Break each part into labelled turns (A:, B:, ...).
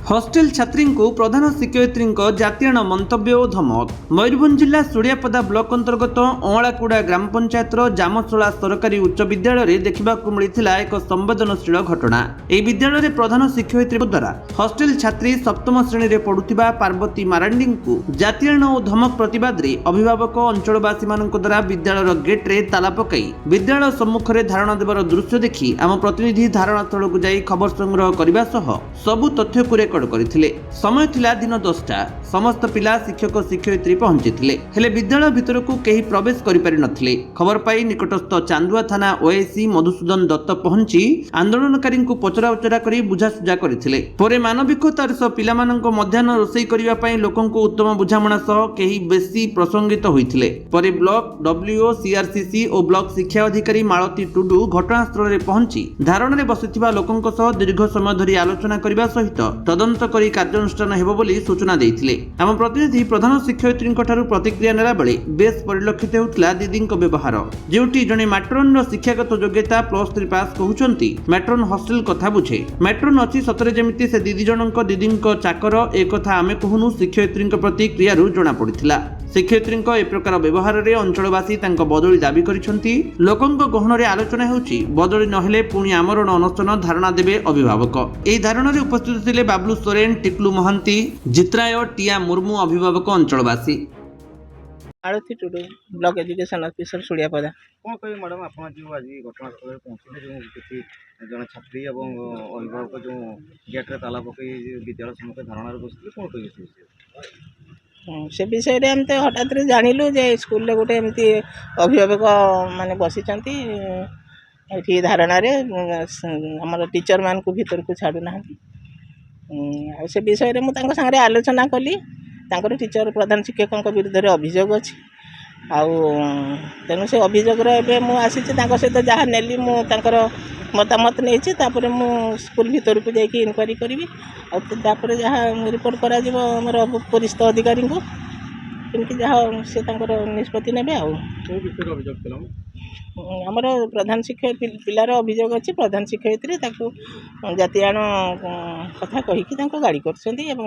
A: Hostel छात्री को प्रधान शिक्षयित्री जातीयण मंतव्य और धमक। मयूरभंज जिला सुड़ियापदा ब्लॉक अंतर्गत अँलाकुड़ा ग्राम पंचायत जामशोला सरकारी उच्च विद्यालय देखा मिलता एक संवेदनशील घटना। यह विद्यालय प्रधान शिक्षयित्री द्वारा हॉस्टेल छात्री सप्तम श्रेणी में पढ़ुवा पार्वती मारांडी को जातीयण और धमक प्रतिवाद में अभिभावक अंचलवासी द्वारा विद्यालय गेट्रे ताला पकई विद्यालय सम्मुखें धारणा देवर दृश्य देखि आम प्रतिनिधि धारणा स्थल को जाई खबर संग्रह करने सबु तथ्य को रेकर्ड करथिले। समय थिला दिन 10टा। समस्त पिला शिक्षक शिक्षयित्री पहुंचीथिले हेले विद्यालय भितर को केही प्रवेश करि पारि नथिले। खबर पाई निकटस्थ चांदुआ थाना ओएसी मधुसूदन दत्त पहुंची आंदोलनकारी को पचरा उचरा करी बुझासुझा करथिले। परे मानविकतार सह पिलामानंको मध्याह्न रोषेई करिवा पई लोकंको उत्तम बुझामणा सह केही बेसी प्रसंगित होइथिले। परे ब्लॉक डब्ल्यूओ सीआरसीसी और ब्लॉक शिक्षा अधिकारी मालती टुडू घटनास्थल रे पहुंची धारणा रे बसिथिबा लोकंको सह दीर्घ समय धरि आलोचना करिवा सहित तदंत करी कार्यानुष्ठान हेबो बोली सूचना देइथिले। आम प्रतिनिधि प्रधान शिक्षयित्री प्रतिक्रिया नेला बेले बेस परिलक्षित होउतला दीदींको व्यवहार जेउटी जणे मैट्रोन रो शिक्षागत योग्यता +3 पास कहउचंती मैट्रोन हॉस्टेल कथा बुझे। मैट्रोन अछि सतरे जेमिति से दीदी जनक दीदींको चाकर ए कथा आमे कहूनु शिक्षयित्री प्रतिक्रिया रु जणा पड़िथिला। शिक्षयित्री ए प्रकार व्यवहार रे अंचलवासी तांको बदली दाबी करिसंती। लोकंको गहन रे आलोचना हेउची बदली नहेले पुणी आमरण अनशन धारणा देबे अभिभावक। एही धारणा रे उपस्थित थिले बाबलू सोरेन, टिकलू महांती, जित्राय, टिया मुर्मू अभिभावक अंचलवासी।
B: आरती टुडू ब्लॉक एजुकेशन ऑफिसर सुड़ियापदा।
C: कौन कहे मैडम आप जो आज घटनास्थल पहुँचले जो किसी जन छात्री और अभिभावक जो गेट्रे ताला पकई विद्यालय सम्मुख धारणा बसते कौन कहे
B: से विषय रे हम तो हठात जानिलु जे स्कूल रे गोटे एमती अभिभावक माने बसिचंती एठी धारणा रे हमर टीचर मान को भीतर को छाडू ना। से विषय रे मु तांको संगे आलोचना कली। तांकर टीचर प्रधान शिक्षक विरुद्ध रे अभियोग अछि तेणु से अभियोग रे मु आसी सहित जहाँ नेली मु तांकर मतामत नहीं तापर मु स्कूल भीतर को जाकि इनक्वारी करी और जहाँ रिपोर्ट करा आमर वरिष्ठ अधिकारी को किंतु जहाँ से निष्पत्ति नेबे आमर प्रधान शिक्षक पिलार अभियोग अच्छी प्रधान शिक्षयित्री जातीयाण कथा कहीकि गाड़ी कर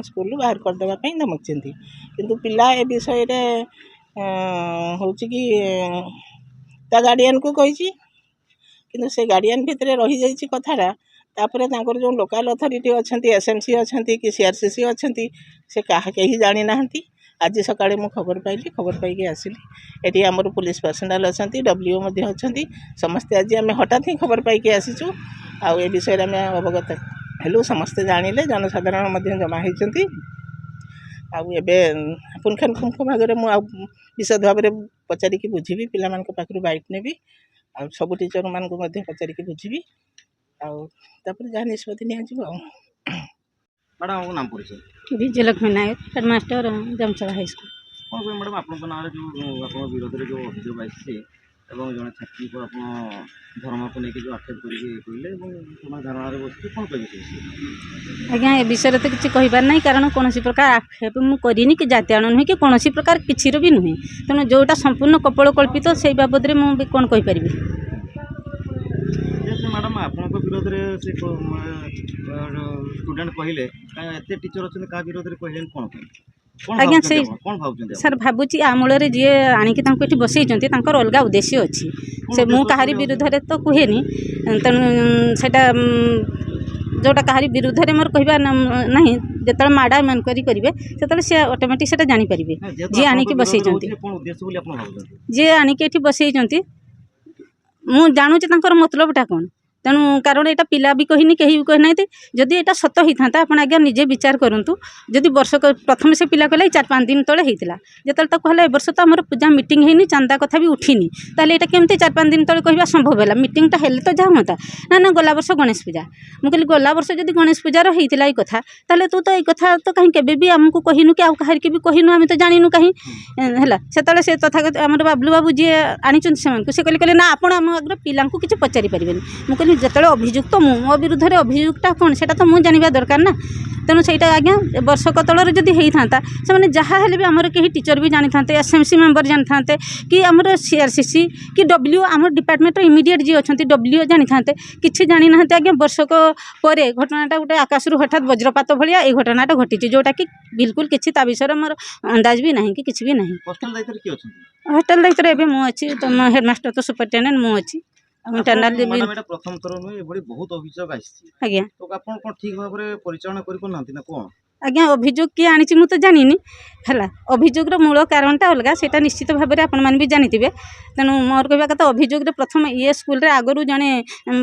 B: स्कूल बाहर करदेवाई धमकी किंतु पिला ए विषय हूँ कि गार्डियन को कही किंतु से गार्डियन भितर रही जाइए कथाटा तापर जो लोकल अथॉरिटी अच्छा एसएमसी अच्छा कि सीआरसीसी अच्छा से कहीं जानी ना। आज सकाळे मु खबर पाइली खबर पाई आसिली एटी आमर पुलिस पर्सनाल अच्छा डब्ल्यूओ अच्छा समस्ते आज आम हठात ही खबर पाई आसीचु आउ ए विषय में अवगत हेलु समस्ते जानिले जनसाधारण जमा होती पुंखानुपुंख भाग में विशद भाव में पचारिकी बुझी पिला पाखु बाइट नेबी आ सब टीचर मान पचारिकी बुझी जहाँ निष्पत्ति निया।
C: मैडम नाम परिचय
D: विजयलक्ष्मी नायक हेडमास्टर जामशोला हाई स्कूल।
C: कौन कहे मैडम आप जो आप विरोध में जो अभियोग आई जन छात्री को आप धर्म को लेकिन जो आक्षेप करें धारणा बस कौन कहे
D: आज्ञा ए विषय तो किसी कहीबार ना कारण कौन प्रकार आक्षेप मुझे कि जातीयाण नुहे कि कौन प्रकार किसी भी नुहे तेणु जोटा संपूर्ण कपोल कल्पित से बाबद में मुझे कौन कहीपरि।
C: मैडम आप विरोध में से स्टूडेंट कहले एत टीचर अच्छे क्या विरोध में कहले कौन
D: आज्ञा से सर भावुची आमूल जी आणिकी बसई अलग उद्देश्य अच्छी से मु कहारी विरुद्ध में तो कहेनी तेणु से जोटा कहारी विरुद्ध में मोर कहवा ना जो मैडम इनक्वारी करेंगे से सी ऑटोमेटिक से जानीपारे जी आणिकी बसई जी आणिकी बसई मु जानुची मतलबटा कौन तेणु कारण यहाँ पिला भी कहनी कहीं भी कहना जदि यहाँ सत होता आप आज्ञा निजे विचार करूँ जदि वर्ष प्रथम से पिला कहला 4-5 दिन तले होता जो कहला ए वर्ष तो आम पूजा मीटिंग होनी चांदा कथा भी उठिनी ताले यहाँ केमती 4-5 दिन तले कहवा संभव है मीटिंगटा हेल्ले तो जहाँ होता ना गला वर्ष गणेश पूजा मुझे कहली गला वर्ष जब गणेश पूजार होता ये कथा ताले तू तो ये कथा तो कहीं केबे भी आमको कहनु कि आउ कहार के भी कहनु आम तो जानू कहीं है से तथा आम बाबलू बाबू जी आनी से कहले ना आप पिला किसी पचारि पारे मुझे ଯେତେବେଳେ ଅଭିଯୁକ୍ତ ମୋ ବିରୁଦ୍ଧରେ ଅଭିଯୋଗଟା କ'ଣ ସେଇଟା ତ ମୁଁ ଜାଣିବା ଦରକାର ନା। ତେଣୁ ସେଇଟା ଆଜ୍ଞା ବର୍ଷକ ତଳରେ ଯଦି ହେଇଥାନ୍ତା ସେମାନେ ଯାହା ହେଲେ ବି ଆମର କେହି ଟିଚର ବି ଜାଣିଥାନ୍ତେ, SMC ମେମ୍ବର ଜାଣିଥାନ୍ତେ, କି ଆମର CRCC କି WO ଆମର ଡିପାର୍ଟମେଣ୍ଟର ଇମିଡ଼ିଏଟ୍ ଯିଏ ଅଛନ୍ତି WO ଜାଣିଥାନ୍ତେ। କିଛି ଜାଣିନାହାନ୍ତି ଆଜ୍ଞା। ବର୍ଷକ ପରେ ଘଟଣାଟା ଗୋଟେ ଆକାଶରୁ ହଠାତ୍ ବଜ୍ରପାତ ଭଳିଆ ଏଇ ଘଟଣାଟା ଘଟିଛି, ଯେଉଁଟାକି ବିଲକୁଲ କିଛି ତା ବିଷୟରେ ମୋର ଅନ୍ଦାଜ ବି ନାହିଁ କି କିଛି ବି ନାହିଁ।
C: ହଷ୍ଟେଲ ଦାୟିତ୍ୱରେ କିଏ ଅଛନ୍ତି?
D: ହଷ୍ଟେଲ ଦାୟିତ୍ୱରେ ଏବେ ମୁଁ ଅଛି, ତ ହେଡ଼ମାଷ୍ଟର ତ ସୁପରିଟେଣ୍ଡେଣ୍ଟ ମୁଁ ଅଛି।
C: ମ୍ୟାଡ଼ାମ ଏଇଟା ପ୍ରଥମ ଥର ନୁହେଁ, ଏଭଳି ବହୁତ ଅଭିଯୋଗ ଆସିଛି,
D: ଆଜ୍ଞା
C: ତ ଆପଣ କ'ଣ ଠିକ ଭାବରେ ପରିଚାଳନା କରିପାରୁନାହାନ୍ତି ନା କ'ଣ?
D: ଆଜ୍ଞା ଅଭିଯୋଗ କିଏ ଆଣିଛି ମୁଁ ତ ଜାଣିନି ହେଲା। ଅଭିଯୋଗର ମୂଳ କାରଣଟା ଅଲଗା, ସେଇଟା ନିଶ୍ଚିତ ଭାବରେ ଆପଣମାନେ ବି ଜାଣିଥିବେ। ତେଣୁ ମୋର କହିବା କଥା ଅଭିଯୋଗରେ ପ୍ରଥମେ ଇଏ ସ୍କୁଲରେ ଆଗରୁ ଜଣେ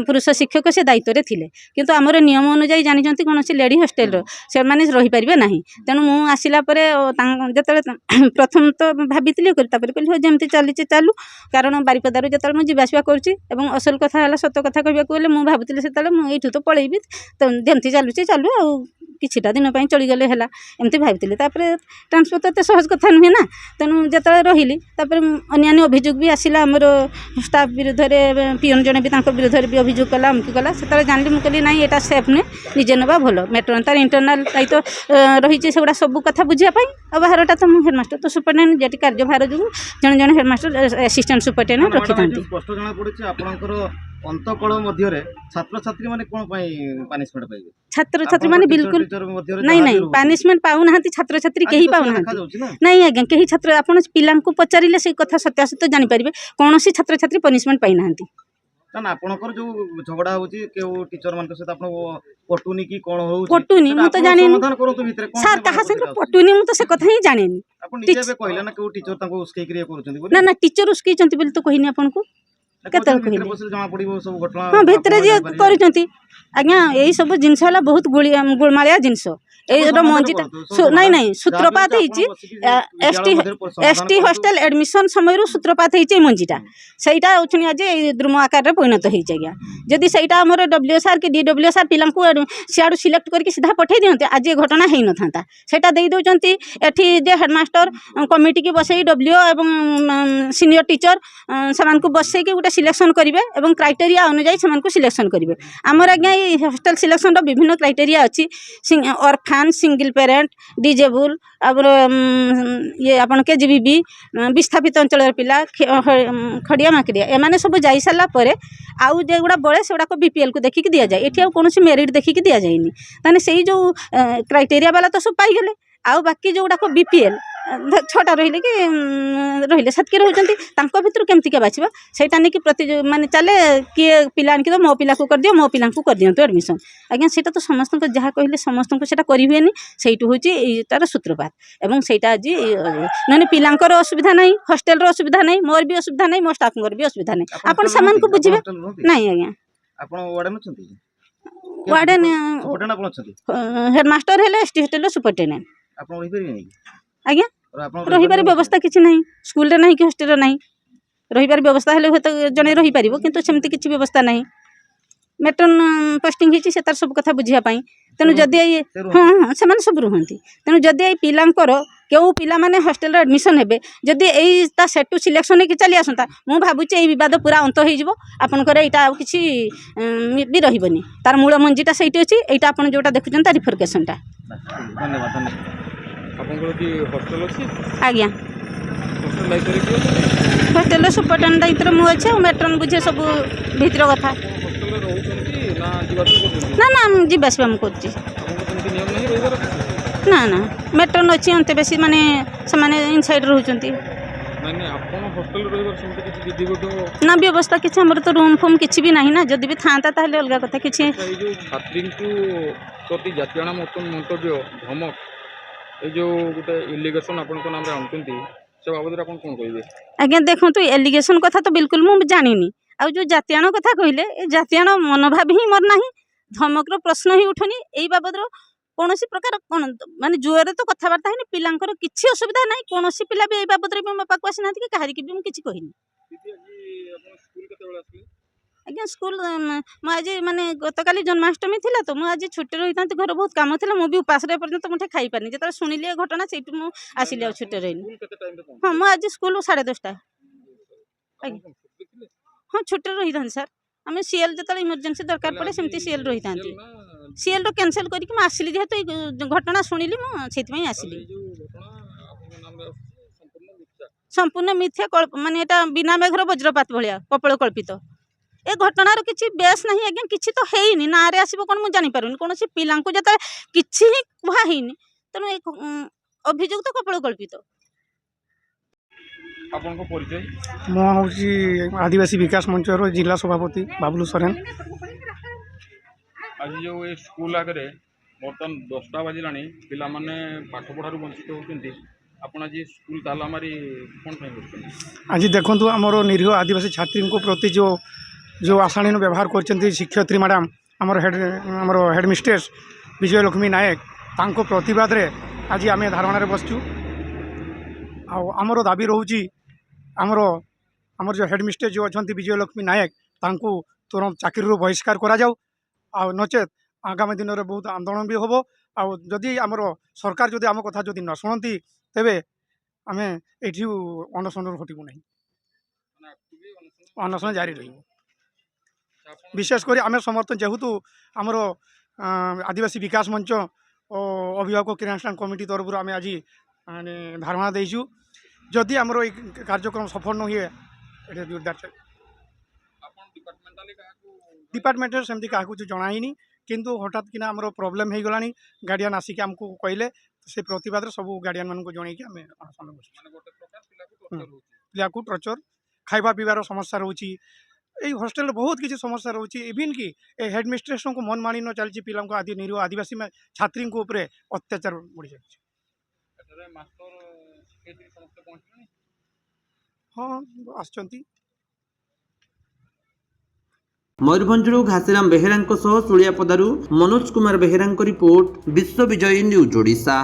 D: ପୁରୁଷ ଶିକ୍ଷକ ସେ ଦାୟିତ୍ୱରେ ଥିଲେ, କିନ୍ତୁ ଆମର ନିୟମ ଅନୁଯାୟୀ ଜାଣିଛନ୍ତି କୌଣସି ଲେଡି ହଷ୍ଟେଲର ସେମାନେ ରହିପାରିବେ ନାହିଁ। ତେଣୁ ମୁଁ ଆସିଲା ପରେ ଯେତେବେଳେ ପ୍ରଥମ ତ ଭାବିଥିଲି ତାପରେ କହିଲି ହଉ ଯେମିତି ଚାଲିଛି ଚାଲୁ, କାରଣ ବାରିପଦାରୁ ଯେତେବେଳେ ମୁଁ ଯିବା ଆସିବା କରୁଛି ଏବଂ ଅସଲ କଥା ହେଲା ସତ କଥା କହିବାକୁ ଗଲେ ମୁଁ ଭାବୁଥିଲି ସେତେବେଳେ ମୁଁ ଏଇଠୁ ତ ପଳେଇବି, ତ ଯେମିତି ଚାଲୁଛି ଚାଲୁ, ଆଉ କିଛିଟା ଦିନ ପାଇଁ ଚଳିଗଲେ ହେଲା ଏମିତି ଭାବିଥିଲି। ତାପରେ ଟ୍ରାନ୍ସଫର ତ ଏତେ ସହଜ କଥା ନୁହେଁ ନା। ତେଣୁ ଯେତେବେଳେ ରହିଲି ତାପରେ ଅନ୍ୟାନ୍ୟ ଅଭିଯୋଗ ବି ଆସିଲା ଆମର ଷ୍ଟାଫ୍ ବିରୁଦ୍ଧରେ, ପିଅନ ଜଣେ ବି ତାଙ୍କ ବିରୁଦ୍ଧରେ ବି ଅଭିଯୋଗ କଲା, ଅମୁକି କଲା। ସେତେବେଳେ ଜାଣିଲି, ମୁଁ କହିଲି ନାଇଁ ଏଇଟା ସେଫ୍ ନୁହେଁ, ନିଜେ ନେବା ଭଲ। ମେଟ୍ରୋ ତାର ଇଣ୍ଟରନାଲ ଦାୟିତ୍ୱ ରହିଛି ସେଗୁଡ଼ା ସବୁ କଥା ବୁଝିବା ପାଇଁ, ଆଉ ବାହାରଟା ତ ମୁଁ ହେଡ଼ମାଷ୍ଟର ତ ସୁପରିଟେଣ୍ଡେଣ୍ଟ, ଯେଠି କାର୍ଯ୍ୟଭାର ଯୋଗୁଁ ଜଣେ ଜଣେ ହେଡ଼ମାଷ୍ଟର ଆସିଷ୍ଟାଣ୍ଟ ସୁପରିଟେଣ୍ଡେଣ୍ଟ ରଖିଥାନ୍ତି।
C: ସ୍ପଷ୍ଟ ଜଣାପଡ଼ୁଛି ଆପଣଙ୍କର ଅନ୍ତକଳ ମଧ୍ୟରେ ଛାତ୍ରଛାତ୍ରୀ ମାନେ କ'ଣ ପାଇଁ ପାନିଶମେଣ୍ଟ ପାଇବେ?
D: ଛାତ୍ରଛାତ୍ରୀ ମାନେ ବିଲକୁଲ ନାଇଁ ନାଇଁ ପାନିଶମେଣ୍ଟ ପାଉନାହାନ୍ତି, ଛାତ୍ରଛାତ୍ରୀ କେହି ପାଉନାହାନ୍ତି। ନାଇଁ ଆଜ୍ଞା କେହି ଛାତ୍ର, ଆପଣ ପିଲାଙ୍କୁ ପଚାରିଲେ ସେଇ କଥା ସତ୍ୟାସତ୍ୟ ଜାଣିପାରିବେ, କୌଣସି ଛାତ୍ରଛାତ୍ରୀ ପନିଶମେଣ୍ଟ ପାଇନାହାନ୍ତି।
C: ନା ଆପଣଙ୍କର ଯୋଉ ଝଗଡା ହଉଛି କେଉ ଟିଚର ମାନଙ୍କ ସହିତ ଆପଣ ପଟୁନି କି କ'ଣ ହଉଛି?
D: ପଟୁନି ମୁଁ ତ ଜାଣିନି
C: ସମାଧାନ କରନ୍ତୁ ଭିତରେ
D: ସାର୍, କାହା ସାଙ୍ଗେ ପଟୁନି ମୁଁ ତ ସେ କଥା ହିଁ ଜାଣିନି।
C: ଆପଣ ନିଜେ ଏବେ କହିଲେ ନା କେଉ ଟିଚର ତାଙ୍କୁ ଉସ୍କେଇକିରି କରୁଛନ୍ତି ବୋଲି?
D: ନା ନା ଟିଚର ଉସ୍କେଇଛନ୍ତି ବୋଲି ତ କହିନି ଆପଣଙ୍କୁ, କେତେବେଳେ କହିଲି?
C: ଜଣା ପଡିବ ସବୁ ଘଟଣା।
D: ହଁ ଭିତରେ ଯିଏ କରିଛନ୍ତି ଆଜ୍ଞା, ଏଇ ସବୁ ଜିନିଷ ହେଲା ବହୁତ ଗୋଳମାଳିଆ ଜିନିଷ। ଏଇର ମଞ୍ଜିଟା ନାଇଁ ନାଇଁ ସୂତ୍ରପାତ ହେଇଛି ST ହଷ୍ଟେଲ ଆଡମିସନ ସମୟରୁ ସୂତ୍ରପାତ ହେଇଛି ଏଇ ମଞ୍ଜିଟା। ସେଇଟା ହେଉଛନ୍ତି ଆଜି ଏଇ ଦ୍ରୁମ ଆକାରରେ ପରିଣତ ହେଇଛି ଆଜ୍ଞା। ଯଦି ସେଇଟା ଆମର WO ସାର୍ କି DWO ସାର୍ ପିଲାଙ୍କୁ ସିଆଡ଼ୁ ସିଲେକ୍ଟ କରିକି ସିଧା ପଠେଇ ଦିଅନ୍ତି, ଆଜି ଏ ଘଟଣା ହେଇନଥାନ୍ତା। ସେଇଟା ଦେଇ ଦେଉଛନ୍ତି ଏଠି ଯେ ହେଡ଼ମାଷ୍ଟର କମିଟିକି ବସେଇ WO ଏବଂ ସିନିୟର ଟିଚର ସେମାନଙ୍କୁ ବସେଇକି ଗୋଟେ ସିଲେକ୍ସନ କରିବେ ଏବଂ କ୍ରାଇଟେରିଆ ଅନୁଯାୟୀ ସେମାନଙ୍କୁ ସିଲେକ୍ସନ କରିବେ। ଆମର ଆଜ୍ଞା ଏଇ ହଷ୍ଟେଲ ସିଲେକ୍ସନର ବିଭିନ୍ନ କ୍ରାଇଟେରିଆ ଅଛି। ଅର୍ଫାନ୍, ସିଙ୍ଗଲ ପ୍ୟାରେଣ୍ଟ, ଡିଜେବୁଲ, ଆମର ଇଏ ଆପଣ KGBB, ବିସ୍ଥାପିତ ଅଞ୍ଚଳର ପିଲା, ଖଡ଼ିଆ ମାକିରିଆ, ଏମାନେ ସବୁ ଯାଇସାରିଲା ପରେ ଆଉ ଯେଗୁଡ଼ା ବଳେ ସେଗୁଡ଼ାକ BPLକୁ ଦେଖିକି ଦିଆଯାଏ। ଏଠି ଆଉ କୌଣସି ମେରିଟ୍ ଦେଖିକି ଦିଆଯାଇନି। ତାହେଲେ ସେଇ ଯେଉଁ କ୍ରାଇଟେରିଆ ବାଲା ତ ସବୁ ପାଇଗଲେ, ଆଉ ବାକି ଯେଉଁଗୁଡ଼ାକ BPL 6ଟା ରହିଲେ କି ରହିଲେ ସେତିକି ରହୁଛନ୍ତି, ତାଙ୍କ ଭିତରୁ କେମିତିକା ବାଛିବା ସେଇଟା ନେଇକି ମାନେ ଚାଲେ, କିଏ ପିଲା ଆଣିକି ତ ମୋ ପିଲାକୁ କରିଦିଅ, ମୋ ପିଲାଙ୍କୁ କରିଦିଅନ୍ତୁ ଆଡ଼ମିସନ୍। ଆଜ୍ଞା ସେଇଟା ତ ସମସ୍ତଙ୍କୁ ଯାହା କହିଲେ ସମସ୍ତଙ୍କୁ ସେଇଟା କରିହୁଏନି, ସେଇଠୁ ହେଉଛି ଏଇଟାର ସୂତ୍ରପାତ। ଏବଂ ସେଇଟା ଆଜି ନହେଲେ ପିଲାଙ୍କର ଅସୁବିଧା ନାହିଁ, ହଷ୍ଟେଲର ଅସୁବିଧା ନାହିଁ, ମୋର ବି ଅସୁବିଧା ନାହିଁ, ମୋ ଷ୍ଟାଫଙ୍କର ବି ଅସୁବିଧା ନାହିଁ। ଆପଣ ସେମାନଙ୍କୁ ବୁଝିବେ। ନାଇଁ ଆଜ୍ଞା
C: ଆପଣ ୱାର୍ଡେନ ଅଛନ୍ତି?
D: ୱାର୍ଡେନ
C: ଆପଣ ଅଛନ୍ତି?
D: ହେଡ଼ମାଷ୍ଟର ହେଲେ ST ହଷ୍ଟେଲର ସୁପରିଟେଣ୍ଡେଣ୍ଟ।
C: ଆପଣ ରହିପାରିବେନି?
D: ଆଜ୍ଞା ରହିବାର ବ୍ୟବସ୍ଥା କିଛି ନାହିଁ, ସ୍କୁଲରେ ନାହିଁ କି ହଷ୍ଟେଲରେ ନାହିଁ। ରହିବାର ବ୍ୟବସ୍ଥା ହେଲେ ହୁଏତ ଜଣେ ରହିପାରିବ, କିନ୍ତୁ ସେମିତି କିଛି ବ୍ୟବସ୍ଥା ନାହିଁ। ମେଟ୍ରୋନ ପୋଷ୍ଟିଂ ହେଇଛି ସେ ତାର ସବୁ କଥା ବୁଝିବା ପାଇଁ। ତେଣୁ ଯଦି ଏଇ ହଁ ସେମାନେ ସବୁ ରୁହନ୍ତି। ତେଣୁ ଯଦି ଏଇ ପିଲାଙ୍କର କେଉଁ ପିଲାମାନେ ହଷ୍ଟେଲରେ ଆଡ଼ମିସନ୍ ହେବେ, ଯଦି ଏଇ ତା ସେଟୁ ସିଲେକ୍ସନ୍ ହେଇକି ଚାଲି ଆସନ୍ତା, ମୁଁ ଭାବୁଛି ଏଇ ବିବାଦ ପୁରା ଅନ୍ତ ହେଇଯିବ। ଆପଣଙ୍କର ଏଇଟା ଆଉ କିଛି ବି ରହିବନି, ତାର ମୂଳ ମଞ୍ଜିଟା ସେଇଠି ଅଛି। ଏଇଟା ଆପଣ ଯେଉଁଟା ଦେଖୁଛନ୍ତି ତା ରିଫର୍କେସନ୍ଟା।
C: ଧନ୍ୟବାଦ।
E: ଆପଣଙ୍କର କି ହଷ୍ଟେଲ ଅଛି?
D: ଆଜ୍ଞା
E: ହଷ୍ଟେଲ ଦାୟିତ୍ୱରେ କିଏ ଅଛନ୍ତି?
D: ହଷ୍ଟେଲର ସୁପରିଟେଣ୍ଡେଣ୍ଟ ଦାୟିତ୍ୱରେ ମୁଁ ଅଛି, ଆଉ ମେଟ୍ରୋନ ବୁଝେ ସବୁ ଭିତର କଥା।
E: ହଷ୍ଟେଲରେ ରହୁଛନ୍ତି ନା ଯିବା ଆସିବା କରୁଛନ୍ତି?
D: ନା ନା ମୁଁ ଯିବା ଆସିବା ମୁଁ କରୁଛି।
E: ଆପଣଙ୍କର ସେମିତି ନିୟମ ନାହିଁ ରହିବାର?
D: ନା ନା ମେଟ୍ରୋନ ଅଛି, ଅନ୍ତେ ବେଶୀ ମାନେ ସେମାନେ ଇନସାଇଡ଼୍ ରହୁଛନ୍ତି।
E: ନାଇଁ ନାଇଁ ଆପଣ ହଷ୍ଟେଲରେ ରହିବାର ସେମିତି କିଛି ବିଧିବଦ୍ଧ
D: ନା ବ୍ୟବସ୍ଥା କିଛି ଆମର ତ ରୁମ୍ ଫୁମ୍ କିଛି ବି ନାହିଁ ନା। ଯଦି ବି ଥାଆନ୍ତା ତାହେଲେ ଅଲଗା କଥା କିଛି।
E: ଏଇ ଯେଉଁ ଛାତ୍ରୀଙ୍କୁ ପ୍ରତି ଜାତିଆଣ ମନ୍ତବ୍ୟ, ଧମକ, ଏଇ ଯେଉଁ ଗୋଟେ ଇଲିଗେସନ୍ ଆପଣଙ୍କ ନାମରେ ଆଣୁଛନ୍ତି, ସେ ବାବଦରେ ଆପଣ କ'ଣ କହିବେ?
D: ଆଜ୍ଞା ଦେଖନ୍ତୁ ଏଲିଗେସନ୍ କଥା ତ ବିଲକୁଲ ମୁଁ ଜାଣିନି। ଆଉ ଯେଉଁ ଜାତିଆଣ କଥା କହିଲେ, ଏ ଜାତିଆଣ ମନୋଭାବ ହିଁ ମୋର ନାହିଁ, ଧମକର ପ୍ରଶ୍ନ ହିଁ ଉଠୁନି। ଏଇ ବାବଦର କୌଣସି ପ୍ରକାର କ'ଣ ମାନେ ଜୋରରେ ତ କଥାବାର୍ତ୍ତା ହେଇନି, ପିଲାଙ୍କର କିଛି ଅସୁବିଧା ନାହିଁ। କୌଣସି ପିଲା ବି ଏଇ ବାବଦରେ ବି ମୋ ପାଖକୁ ଆସିନାହାନ୍ତି କି କାହାରିକି ବି ମୁଁ କିଛି କହିନି।
E: ଆପଣ ସ୍କୁଲ କେତେବେଳେ ଆସିଲେ?
D: ଆଜ୍ଞା ସ୍କୁଲ ମୁଁ ଆଜି ମାନେ ଗତକାଲି ଜନ୍ମାଷ୍ଟମୀ ଥିଲା ତ, ମୁଁ ଆଜି ଛୁଟିରେ ରହିଥାନ୍ତି, ଘର ବହୁତ କାମ ଥିଲା, ମୁଁ ବି ଉପାସରେ ପର୍ଯ୍ୟନ୍ତ ମୁଁ ଖାଇ ପାରିନି। ଯେତେବେଳେ ଶୁଣିଲି ଏ ଘଟଣା ସେଇଠୁ ମୁଁ ଆସିଲି, ଆଉ ଛୁଟିରେ ରହିନି। ହଁ ମୁଁ ଆଜି ସ୍କୁଲ 10:30। ଆଜ୍ଞା ହଁ ଛୁଟିରେ ରହିଥାନ୍ତି ସାର୍। ଆମେ ସିଏଲ୍ ଯେତେବେଳେ ଇମର୍ଜେନ୍ସି ଦରକାର ପଡ଼େ ସେମିତି ସିଏଲ୍ ରହିଥାନ୍ତି। ସିଏଲ୍ର କ୍ୟାନସେଲ୍ କରିକି ମୁଁ ଆସିଲି, ଯେହେତୁ ଏଇ ଘଟଣା ଶୁଣିଲି ମୁଁ ସେଇଥିପାଇଁ ଆସିଲି। ସମ୍ପୂର୍ଣ୍ଣ ମିଥ୍ୟା, ମାନେ ଏଇଟା ବିନା ମେଘର ବଜ୍ରପାତ ଭଳିଆ କପଳ କଳ୍ପିତ। ଏ ଘଟଣାର କିଛି ବେସ୍ ନାହିଁ ଆଜ୍ଞା, କିଛି ତ ହେଇନି। ନାଁରେ ଆସିବ କ'ଣ ମୁଁ ଜାଣିପାରୁନି। କୌଣସି ପିଲାଙ୍କୁ ଯେତେବେଳେ କିଛି ହିଁ କୁହା ହେଇନି, ତେଣୁ ଏ ଅଭିଯୋଗ ତ କପଳ କଳ୍ପିତ।
E: ଆପଣଙ୍କ ପରିଚୟ?
F: ମୁଁ ହେଉଛି ଆଦିବାସୀ ବିକାଶ ମଞ୍ଚର ଜିଲ୍ଲା ସଭାପତି ବାବୁଲୁ ସରେନ।
E: ଆଜି ଯେଉଁ ଏ ସ୍କୁଲ ଆଗରେ ବର୍ତ୍ତମାନ 10ଟା ବାଜିଲାଣି, ପିଲାମାନେ ପାଠ ପଢ଼ାରୁ ବଞ୍ଚିତ ହେଉଛନ୍ତି, ଆପଣ ଆଜି ସ୍କୁଲ ତାଲା ମାରି କ'ଣ ପାଇଁ କରୁଛନ୍ତି?
F: ଆଜି ଦେଖନ୍ତୁ, ଆମର ନିରୀହ ଆଦିବାସୀ ଛାତ୍ରୀଙ୍କ ପ୍ରତି ଯେଉଁ ଆଶାଳୀନ ବ୍ୟବହାର କରିଛନ୍ତି ଶିକ୍ଷୟତ୍ରୀ ମ୍ୟାଡ଼ାମ୍, ଆମର ହେଡ଼ମିଷ୍ଟ୍ରେସ୍ ବିଜୟଲକ୍ଷ୍ମୀ ନାୟକ, ତାଙ୍କ ପ୍ରତିବାଦରେ ଆଜି ଆମେ ଧାରଣାରେ ବସିଛୁ। ଆଉ ଆମର ଦାବି ରହୁଛି, ଆମର ଯେଉଁ ହେଡ଼ମିଷ୍ଟ୍ରେସ୍ ଯେଉଁ ଅଛନ୍ତି ବିଜୟଲକ୍ଷ୍ମୀ ନାୟକ, ତାଙ୍କୁ ତୁରନ୍ତ ଚାକିରିରୁ ବହିଷ୍କାର କରାଯାଉ। ଆଉ ନଚେତ୍ ଆଗାମୀ ଦିନରେ ବହୁତ ଆନ୍ଦୋଳନ ବି ହେବ। ଆଉ ଯଦି ଆମର ସରକାର ଯଦି ଆମ କଥା ଯଦି ନ ଶୁଣନ୍ତି, ତେବେ ଆମେ ଏଇଠି ଅନଶନରୁ ହଟିବୁ ନାହିଁ, ଅନଶନ ଜାରି ରହିବ। ବିଶେଷ କରି ଆମେ ସମର୍ଥନ, ଯେହେତୁ ଆମର ଆଦିବାସୀ ବିକାଶ ମଞ୍ଚ ଓ ଅଭିଭାବକ କ୍ରିୟାନୁଷ୍ଠାନ କମିଟି ତରଫରୁ ଆମେ ଆଜି ଧାରଣା ଦେଇଛୁ। ଯଦି ଆମର এই କାର୍ଯ୍ୟକ୍ରମ ସଫଳ ନ ହୁଏ, এটা ଜୋରଦାର ଡିପାର୍ଟମେଣ୍ଟରେ ସେମିତି କାହାକୁ କିଛି ଜଣାଇନି, କିନ୍ତୁ ହଠାତ୍ କିନା ଆମର ପ୍ରୋବ୍ଲେମ୍ ହେଇଗଲାଣି। ଗାର୍ଡ଼ିଆନ୍ ଆସିକି ଆମକୁ କହିଲେ, ସେ ପ୍ରତିବାଦରେ ସବୁ ଗାର୍ଡ଼ିଆନ୍ମାନଙ୍କୁ ଜଣେଇକି ଆମେ ଅନଶନ ବସିଛୁ। ପିଲାକୁ ଟର୍ଚର, ଖାଇବା ପିଇବାର ସମସ୍ୟା ରହୁଛି, এই ହଷ୍ଟେଲରେ ବହୁତ କିଛି ସମସ୍ୟା ରହୁଛି। ଇଭିନ୍ କି ଏ ହେଡ଼ମିଷ୍ଟ୍ରେସଙ୍କୁ ମନ ମାନି ନ ଚାଲିଛି, ପିଲାଙ୍କୁ ନିରୀହ ଆଦିବାସୀ ଛାତ୍ରୀଙ୍କ ଉପରେ ଅତ୍ୟାଚାର ବଢ଼ିଯାଉଛି। ହଁ, ଆସିଛନ୍ତି।
A: ମୟୂରଭଞ୍ଜରୁ ଘାସିରାମ ବେହେରାଙ୍କ ସହ ସୁଳିଆପଦାରୁ ମନୋଜ କୁମାର ବେହେରାଙ୍କ ରିପୋର୍ଟ, ବିଶ୍ୱ ବିଜୟୀ ନ୍ୟୁଜ୍ ଓଡ଼ିଶା।